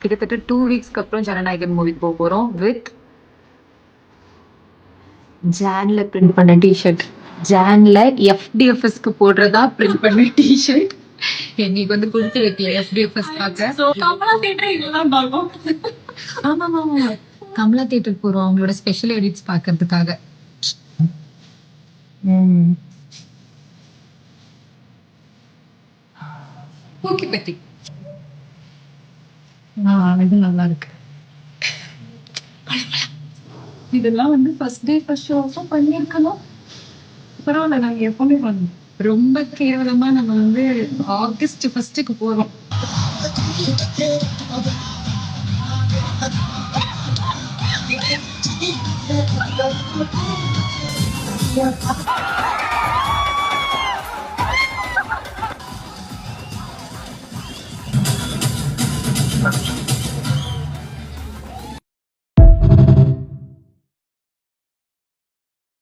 கிட்டத்தட்ட 2 வீக்ஸ்க்கு அப்புறம் ஜனநாயகன் மூவிக்கு போறோம் வித் ஜான்ல பிரிண்ட் பண்ண டிஷர்ட். ஜான்ல எஃப்டிஎஃப்எஸ்க்கு போடுறதா பிரிண்ட் பண்ண டிஷர்ட் எங்களுக்கு வந்து கொடுத்து வைக்கல. எஃப்டிஎஃப்எஸ் பார்க்க கமலா தியேட்டர் இதெல்லாம் பார்ப்போம். ஆமா ஆமா கமலா தியேட்டர் போறோம் அவங்களோட ஸ்பெஷல் எடிட்ஸ் பார்க்கறதுக்காக. ஓகே பத்தி இது நல்லா இருக்கு. இதெல்லாம் வந்து ஃபர்ஸ்ட் டே ஃபர்ஸ்ட் ஷோஸும் பண்ணியிருக்கணும். பரவாயில்ல, நாங்க எப்பவுமே பண்ணுவோம். ரொம்ப கேவலமா நம்ம வந்து ஆகஸ்ட் ஃபர்ஸ்ட்டுக்கு போறோம்.